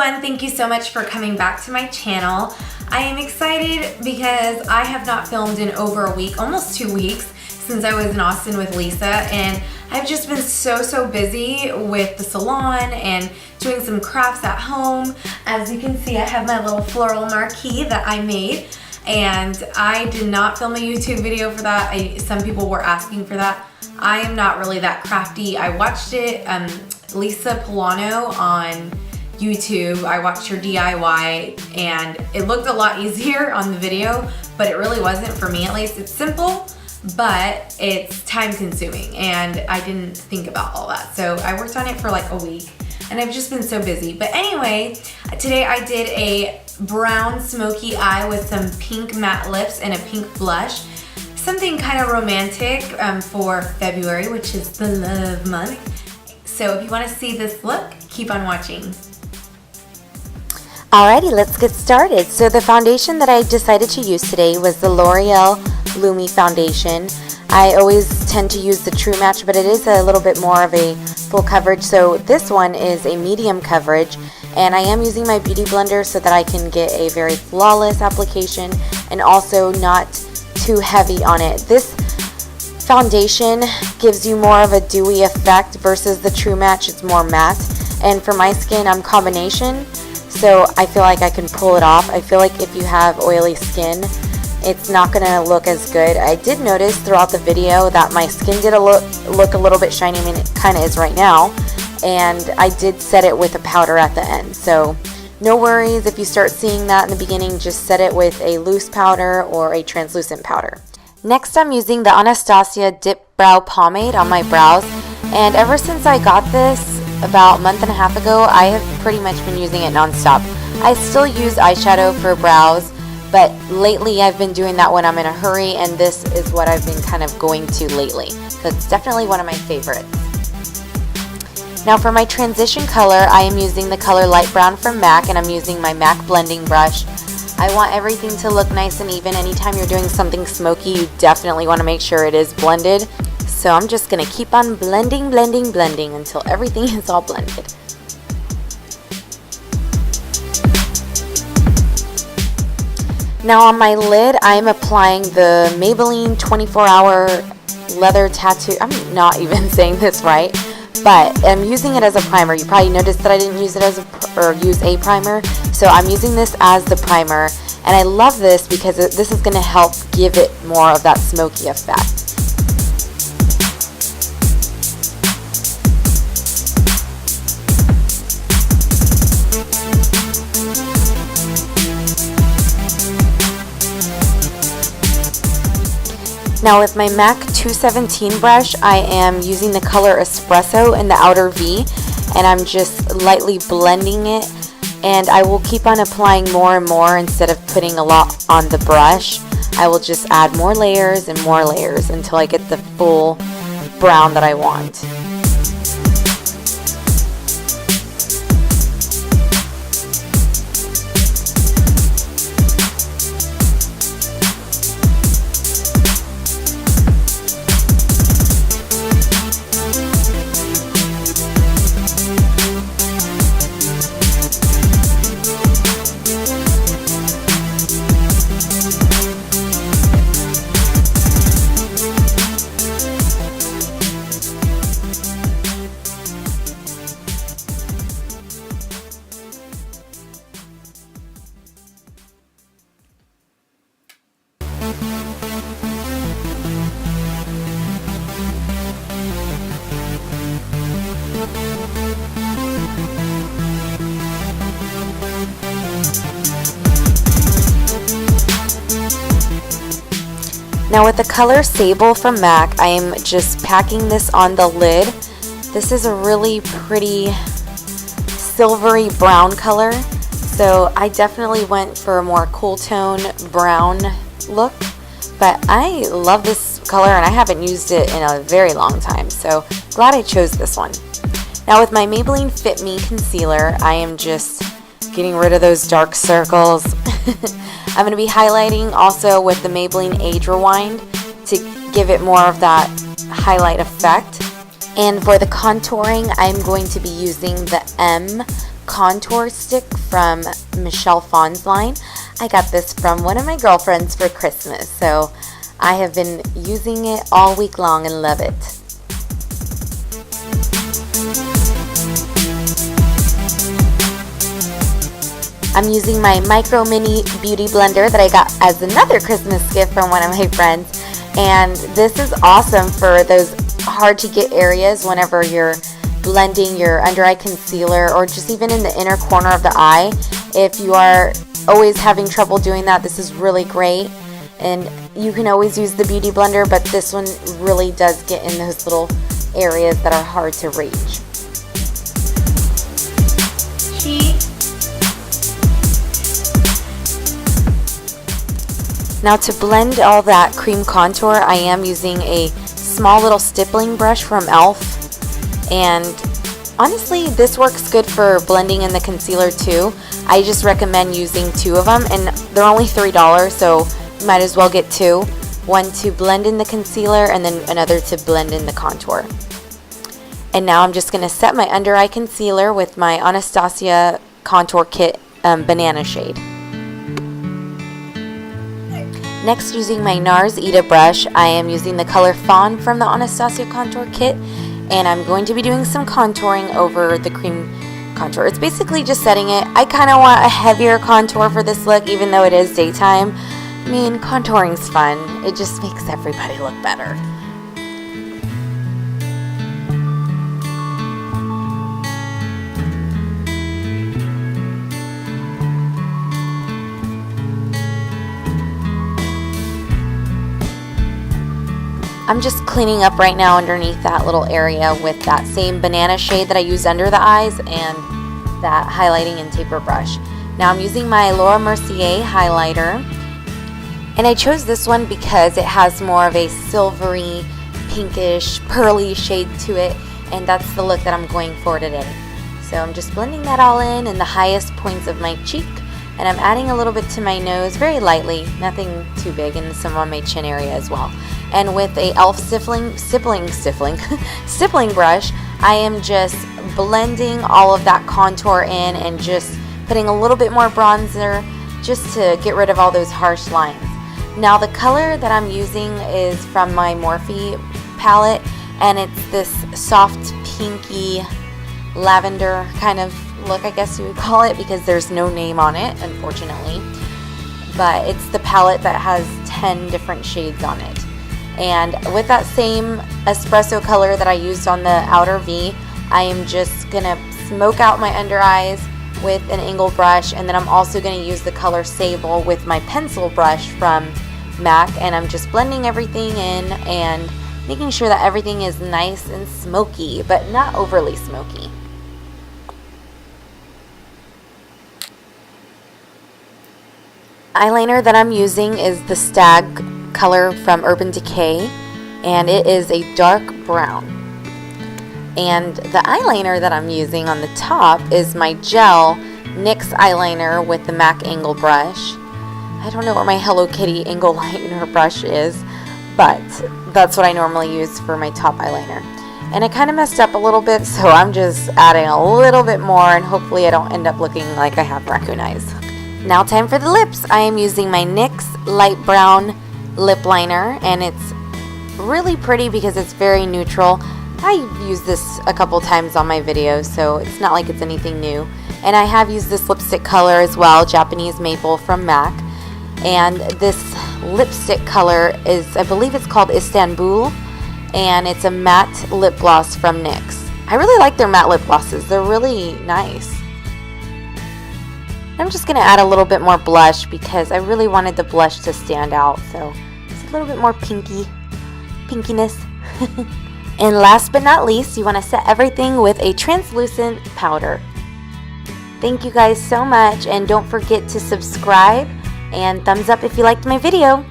everyone, thank you so much for coming back to my channel. I am excited because I have not filmed in over a week, almost 2 weeks, since I was in Austin with Lisa, and I've just been so busy with the salon and doing some crafts at home. As you can see, I have my little floral marquee that I made, and I did not film a YouTube video for that. Some people were asking for that. I am not really that crafty. I watched it, Lisa Polano on YouTube. I watched her DIY and it looked a lot easier on the video, but it really wasn't for me at least. It's simple, but it's time consuming and I didn't think about all that. So I worked on it for like a week and I've just been so busy. But anyway, today I did a brown smoky eye with some pink matte lips and a pink blush. Something kind of romantic for February, which is the love month. So if you want to see this look, keep on watching. Alrighty, let's get started. So the foundation that I decided to use today was the Loreal Lumi foundation. I always tend to use the True Match, but it is a little bit more of a full coverage. So this one is a medium coverage, and I am using my beauty blender so that I can get a very flawless application and also not too heavy on it. This foundation gives you more of a dewy effect versus the True Match. It's more matte, and for my skin, I'm combination, so I feel like I can pull it off. I feel like if you have oily skin, it's not gonna look as good. I did notice throughout the video that my skin did look a little bit shiny. I mean, it kind of is right now, and I did set it with a powder at the end, so no worries if you start seeing that in the beginning. Just set it with a loose powder or a translucent powder. Next, I'm using the Anastasia Dipbrow Pomade on my brows, and ever since I got this about a month and a half ago, I have pretty much been using it non-stop. I still use eyeshadow for brows, but lately I've been doing that when I'm in a hurry, and this is what I've been kind of going to lately. So it's definitely one of my favorites. Now for my transition color, I am using the color Light Brown from MAC, and I'm using my MAC blending brush. I want everything to look nice and even. Anytime you're doing something smoky, you definitely want to make sure it is blended. So I'm just going to keep on blending until everything is all blended. Now on my lid, I'm applying the Maybelline 24-hour leather tattoo. I'm not even saying this right, but I'm using it as a primer. You probably noticed that I didn't use it as use a primer, so I'm using this as the primer, and I love this because this is going to help give it more of that smoky effect. Now with my MAC 217 brush, I am using the color Espresso in the outer V, and I'm just lightly blending it, and I will keep on applying more and more instead of putting a lot on the brush. I will just add more layers and more layers until I get the full brown that I want. Now with the color Sabel from MAC, I am just packing this on the lid. This is a really pretty silvery brown color, so I definitely went for a more cool tone brown look, but I love this color and I haven't used it in a very long time, so glad I chose this one. Now with my Maybelline Fit Me concealer, I am just getting rid of those dark circles. I'm going to be highlighting also with the Maybelline Age Rewind to give it more of that highlight effect. And for the contouring, I'm going to be using the M contour stick from Michelle Phan's line. I got this from one of my girlfriends for Christmas, so I have been using it all week long and love it. I'm using my Micro Mini Beauty Blender that I got as another Christmas gift from one of my friends, and this is awesome for those hard to get areas whenever you're blending your under eye concealer or just even in the inner corner of the eye. If you are always having trouble doing that, this is really great. And you can always use the Beauty Blender, but this one really does get in those little areas that are hard to reach. Now to blend all that cream contour, I am using a small little stippling brush from e.l.f. And honestly, this works good for blending in the concealer too. I just recommend using 2 of them, and they're only $3, so you might as well get 2. One to blend in the concealer and then another to blend in the contour. And now I'm just going to set my under eye concealer with my Anastasia Contour Kit Banana shade. Next, using my NARS Ita brush, I am using the color Fawn from the Anastasia Contour Kit, and I'm going to be doing some contouring over the cream contour. It's basically just setting it. I kind of want a heavier contour for this look, even though it is daytime. I mean, contouring's fun. It just makes everybody look better. I'm just cleaning up right now underneath that little area with that same banana shade that I used under the eyes and that highlighting and taper brush. Now I'm using my Laura Mercier highlighter, and I chose this one because it has more of a silvery, pinkish, pearly shade to it, and that's the look that I'm going for today. So I'm just blending that all in the highest points of my cheek, and I'm adding a little bit to my nose very lightly, nothing too big, and some on my chin area as well. And with a e.l.f. stippling brush, I am just blending all of that contour in and just putting a little bit more bronzer just to get rid of all those harsh lines. Now the color that I'm using is from my Morphe palette, and it's this soft pinky lavender kind of look, I guess you would call it, because there's no name on it, unfortunately. But it's the palette that has 10 different shades on it. And with that same espresso color that I used on the outer V, I am just going to smoke out my under eyes with an angle brush, and then I'm also going to use the color Sabel with my pencil brush from MAC, and I'm just blending everything in and making sure that everything is nice and smoky, but not overly smoky. Eyeliner that I'm using is the Stag color from Urban Decay, and it is a dark brown. And the eyeliner that I'm using on the top is my gel NYX eyeliner with the MAC angle brush. I don't know where my Hello Kitty angle liner brush is, but that's what I normally use for my top eyeliner. And I kind of messed up a little bit, so I'm just adding a little bit more, and hopefully I don't end up looking like I have raccoon eyes. Now time for the lips. I am using my NYX light brown lip liner, and it's really pretty because it's very neutral. I've used this a couple times on my videos, so it's not like it's anything new. And I have used this lipstick color as well, Japanese Maple from MAC. And this lipstick color is, I believe it's called Istanbul, and it's a matte lip gloss from NYX. I really like their matte lip glosses. They're really nice. I'm just going to add a little bit more blush because I really wanted the blush to stand out, so it's a little bit more pinkiness. And last but not least, you want to set everything with a translucent powder. Thank you guys so much, and don't forget to subscribe and thumbs up if you liked my video.